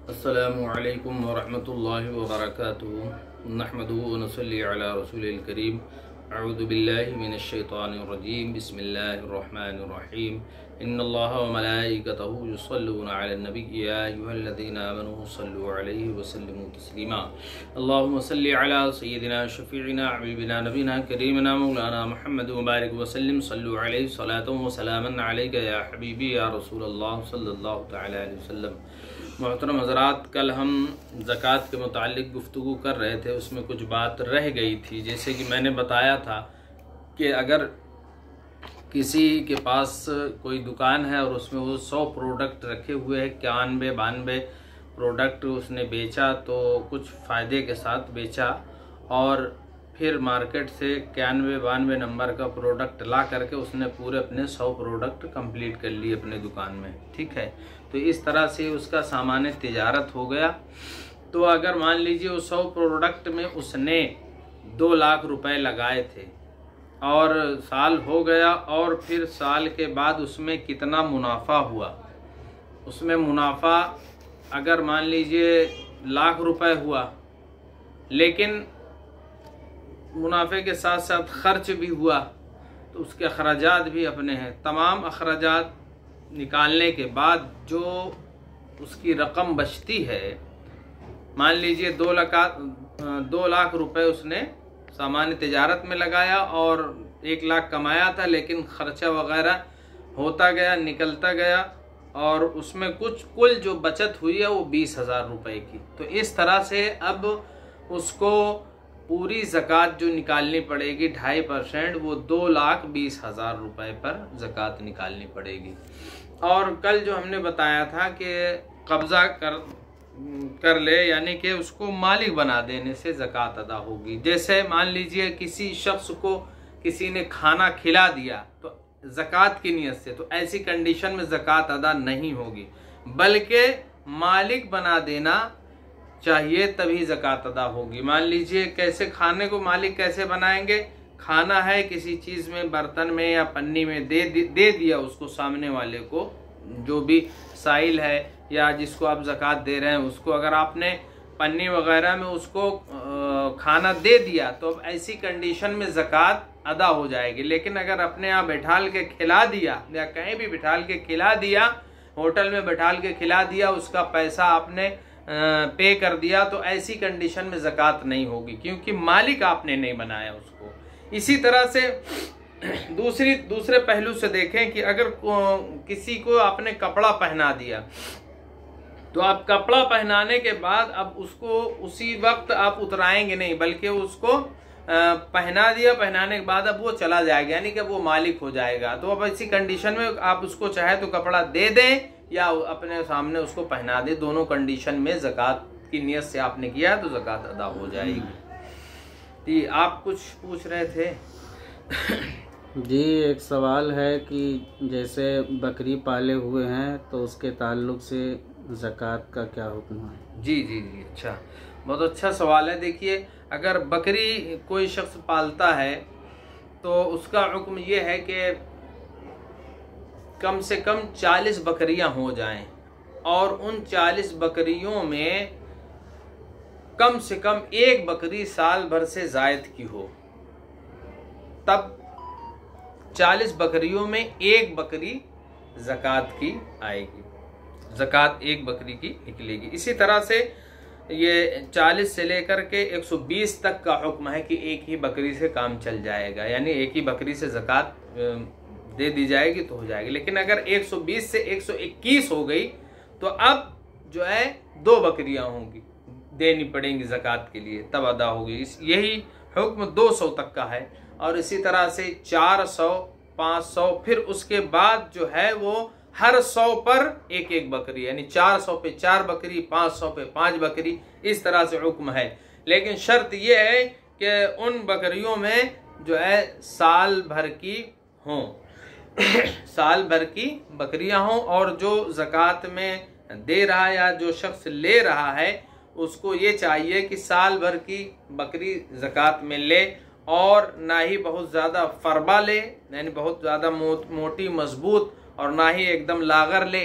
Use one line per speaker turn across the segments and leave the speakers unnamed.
अस्सलामुअलैकुम वरहमतुल्लाहि वबरकातुहू नहमदुहू व नसल्ली अला रसूलिल करीम अऊज़ु बिल्लाहि मिनश शैतानिर रजीम बिस्मिल्लाहिर्रहमानिर्रहीम इन्नल्लाहा व मलाइकतहू युसल्लूना अलन नबी या अय्युहल्लज़ीना आमनू सल्लु अलैहि व सल्लिमू तस्लीमा अल्लाहुम्मा सल्लि अला सय्यिदिना शफ़ीइना हबीबिना नबीना करीमिना मौलाना मुहम्मद व बारिक व सल्लिम सल्लु अलैहि सलातुन व सलामन अलैका या हबीबी या रसूलल्लाह सल्लल्लाहु तआला अलैहि वसल्लम। मोहतरम हज़रात, कल हम ज़कात के मुतालिक गुफ्तगू कर रहे थे, उसमें कुछ बात रह गई थी। जैसे कि मैंने बताया था कि अगर किसी के पास कोई दुकान है और उसमें वो 100 प्रोडक्ट रखे हुए हैं, 91-92 प्रोडक्ट उसने बेचा, तो कुछ फ़ायदे के साथ बेचा और फिर मार्केट से 91-92 नंबर का प्रोडक्ट ला करके उसने पूरे अपने 100 प्रोडक्ट कंप्लीट कर लिए अपने दुकान में। ठीक है, तो इस तरह से उसका सामान तिजारत हो गया। तो अगर मान लीजिए उस 100 प्रोडक्ट में उसने 2 लाख रुपए लगाए थे और साल हो गया और फिर साल के बाद उसमें कितना मुनाफा हुआ, उसमें मुनाफा अगर मान लीजिए लाख रुपए हुआ, लेकिन मुनाफे के साथ साथ खर्च भी हुआ, तो उसके अखराजात भी अपने हैं। तमाम अखराजात निकालने के बाद जो उसकी रकम बचती है, मान लीजिए 2 लाख रुपए उसने सामान्य तिजारत में लगाया और 1 लाख कमाया था, लेकिन खर्चा वगैरह होता गया, निकलता गया और उसमें कुछ कुल जो बचत हुई है वो 20,000 रुपए की। तो इस तरह से अब उसको पूरी ज़कात जो निकालनी पड़ेगी 2.5%, वो 2,20,000 रुपए पर ज़कात निकालनी पड़ेगी। और कल जो हमने बताया था कि कब्ज़ा कर ले, यानी कि उसको मालिक बना देने से ज़कात अदा होगी। जैसे मान लीजिए किसी शख्स को किसी ने खाना खिला दिया तो ज़कात की नीयत से, तो ऐसी कंडीशन में ज़कात अदा नहीं होगी, बल्कि मालिक बना देना चाहिए, तभी ज़कात अदा होगी। मान लीजिए कैसे खाने को मालिक कैसे बनाएंगे, खाना है किसी चीज़ में, बर्तन में या पन्नी में दे दिया उसको, सामने वाले को, जो भी साइल है या जिसको आप ज़कात दे रहे हैं उसको, अगर आपने पन्नी वगैरह में उसको खाना दे दिया तो अब ऐसी कंडीशन में ज़कात अदा हो जाएगी। लेकिन अगर अपने यहाँ बैठाल के खिला दिया या कहीं भी बैठाल के खिला दिया, होटल में बैठाल के खिला दिया, उसका पैसा आपने पे कर दिया, तो ऐसी कंडीशन में ज़कात नहीं होगी, क्योंकि मालिक आपने नहीं बनाया उसको। इसी तरह से दूसरे पहलू से देखें कि अगर किसी को आपने कपड़ा पहना दिया, तो आप कपड़ा पहनाने के बाद अब उसको उसी वक्त आप उतराएंगे नहीं, बल्कि उसको पहना दिया, पहनाने के बाद अब वो चला जाएगा, यानी कि वो मालिक हो जाएगा। तो अब ऐसी कंडीशन में आप उसको चाहे तो कपड़ा दे दें या अपने सामने उसको पहना दे, दोनों कंडीशन में ज़कात की नियत से आपने किया तो ज़कात अदा हो जाएगी। जी, आप कुछ पूछ रहे थे?
जी, एक सवाल है कि जैसे बकरी पाले हुए हैं तो उसके ताल्लुक से ज़कात का क्या हुक्म है?
जी जी जी, अच्छा, बहुत अच्छा सवाल है। देखिए, अगर बकरी कोई शख्स पालता है तो उसका हुक्म ये है कि कम से कम 40 बकरियां हो जाएं और उन 40 बकरियों में कम से कम 1 बकरी साल भर से ज़ायद की हो, तब 40 बकरियों में 1 बकरी ज़कात की आएगी, ज़कात 1 बकरी की निकलेगी। इसी तरह से ये 40 से लेकर के 120 तक का हुक्म है कि 1 ही बकरी से काम चल जाएगा, यानी 1 ही बकरी से ज़कात दे दी जाएगी तो हो जाएगी। लेकिन अगर 120 से 121 हो गई तो अब जो है 2 बकरियां होंगी, देनी पड़ेंगी ज़कात के लिए, तब अदा होगी। यही हुक्म 200 तक का है। और इसी तरह से 400, 500, फिर उसके बाद जो है वो हर 100 पर 1-1 बकरी, यानी 400 पे 4 बकरी, 500 पे 5 बकरी, इस तरह से हुक्म है। लेकिन शर्त यह है कि उन बकरियों में जो है साल भर की हों, साल भर की बकरियां हों, और जो ज़कात में दे रहा है या जो शख्स ले रहा है उसको ये चाहिए कि साल भर की बकरी ज़कात में ले, और ना ही बहुत ज़्यादा फरबा ले, यानी बहुत ज़्यादा मोटी मजबूत, और ना ही एकदम लागर ले,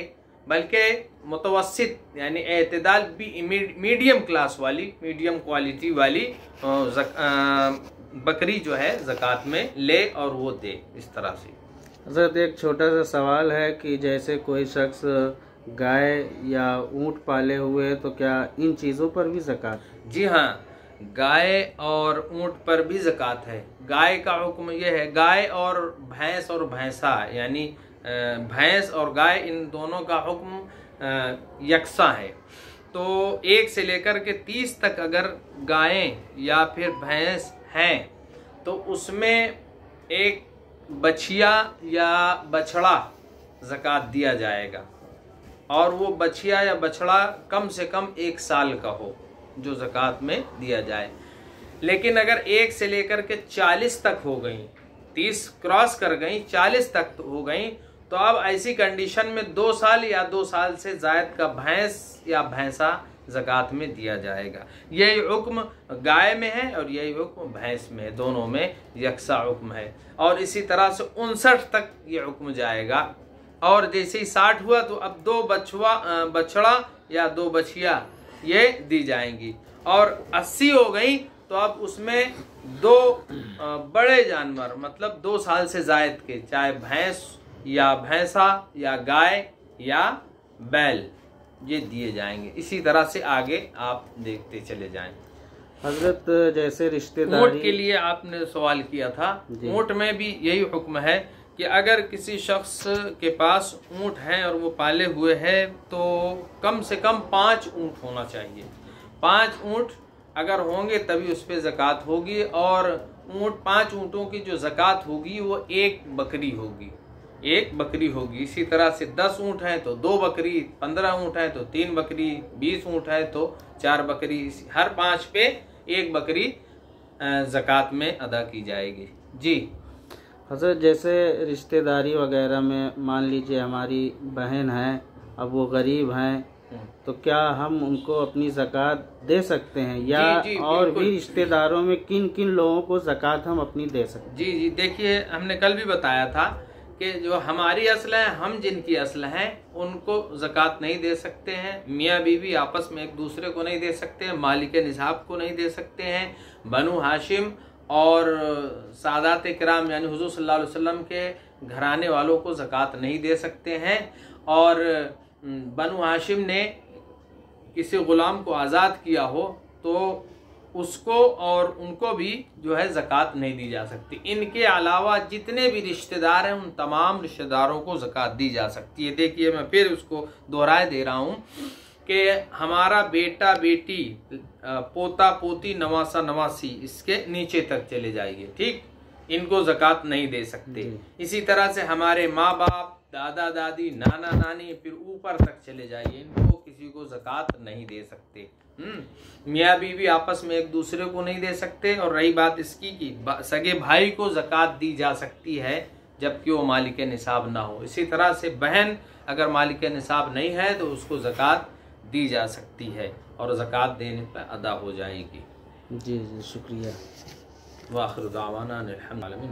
बल्कि मुतवस्सित यानी एतदाल भी मीडियम क्लास वाली, मीडियम क्वालिटी वाली बकरी जो है ज़कात में ले और वो दे। इस तरह से
हज़रत एक छोटा सा सवाल है कि जैसे कोई शख्स गाय या ऊँट पाले हुए हैं तो क्या इन चीज़ों पर भी ज़कात?
जी हाँ, गाय और ऊँट पर भी ज़कात है। गाय का हुक्म यह है, गाय और भैंस और भैंसा यानी भैंस और गाय, इन दोनों का हुक्म यकसा है। तो 1 से लेकर के 30 तक अगर गायें या फिर भैंस हैं तो उसमें एक बछिया या बछड़ा ज़कात दिया जाएगा, और वो बछिया या बछड़ा कम से कम 1 साल का हो जो ज़कात में दिया जाए। लेकिन अगर 1 से लेकर के 40 तक हो गई, 30 क्रॉस कर गई, 40 तक हो गई, तो अब ऐसी कंडीशन में 2 साल या 2 साल से ज़ायद का भैंस या भैंसा ज़कात में दिया जाएगा। यही हुक्म गाय में है और यही हुक्म भैंस में है, दोनों में यकसा हुक्म है। और इसी तरह से 59 तक ये हुक्म जाएगा। और जैसे ही 60 हुआ तो अब 2 बछड़ा या 2 बछिया ये दी जाएंगी। और 80 हो गई तो अब उसमें 2 बड़े जानवर, मतलब 2 साल से ज़ायद के, चाहे भैंस या भैंसा या गाय या बैल, ये दिए जाएंगे। इसी तरह से आगे आप देखते चले जाएं।
हजरत जैसे रिश्तेदारी,
ऊँट के लिए आपने सवाल किया था, ऊँट में भी यही हुक्म है कि अगर किसी शख्स के पास ऊँट हैं और वो पाले हुए हैं तो कम से कम 5 ऊँट होना चाहिए। 5 ऊँट अगर होंगे तभी उस पर ज़कात होगी। और 5 ऊँटों की जो ज़कात होगी वो 1 बकरी होगी, 1 बकरी होगी। इसी तरह से 10 ऊँट हैं तो 2 बकरी, 15 ऊँट हैं तो 3 बकरी, 20 ऊँट है तो 4 बकरी, हर 5 पे 1 बकरी ज़कात में अदा की जाएगी। जी
हज़रत जैसे रिश्तेदारी वगैरह में मान लीजिए हमारी बहन है, अब वो गरीब हैं, तो क्या हम उनको अपनी ज़कात दे सकते हैं? या
जी,
और भी रिश्तेदारों में किन किन लोगों को ज़कात हम अपनी दे सकते हैं?
जी देखिए, हमने कल भी बताया था कि जो हमारी असल है, हम जिनकी असल हैं उनको ज़कात नहीं दे सकते हैं। मियाँ बीवी आपस में एक दूसरे को नहीं दे सकते हैं, मालिक निसाब को नहीं दे सकते हैं, बनु हाशिम और सादात किराम यानी हुज़ूर सल्लल्लाहु अलैहि वसल्लम के घराने वालों को ज़कात नहीं दे सकते हैं। और बनु हाशिम ने किसी ग़ुलाम को आज़ाद किया हो तो उसको और उनको भी जो है ज़कात नहीं दी जा सकती। इनके अलावा जितने भी रिश्तेदार हैं उन तमाम रिश्तेदारों को ज़कात दी जा सकती है। देखिए, मैं फिर उसको दोहराए दे रहा हूँ कि हमारा बेटा बेटी, पोता पोती, नवासा नवासी, इसके नीचे तक चले जाइए, ठीक, इनको ज़कात नहीं दे सकते। इसी तरह से हमारे माँ बाप, दादा दादी, नाना नानी, फिर ऊपर तक चले जाइए, इनको किसी को ज़कात नहीं दे सकते। मियाँ बीवी आपस में एक दूसरे को नहीं दे सकते। और रही बात इसकी कि सगे भाई को ज़कात दी जा सकती है जबकि वो मालिक निसाब ना हो। इसी तरह से बहन अगर मालिक निसाब नहीं है तो उसको ज़कात दी जा सकती है और ज़कात देने पर अदा हो जाएगी।
जी शुक्रिया।
वाखिर दावाना अनिल हम्दुलिल्लाहि।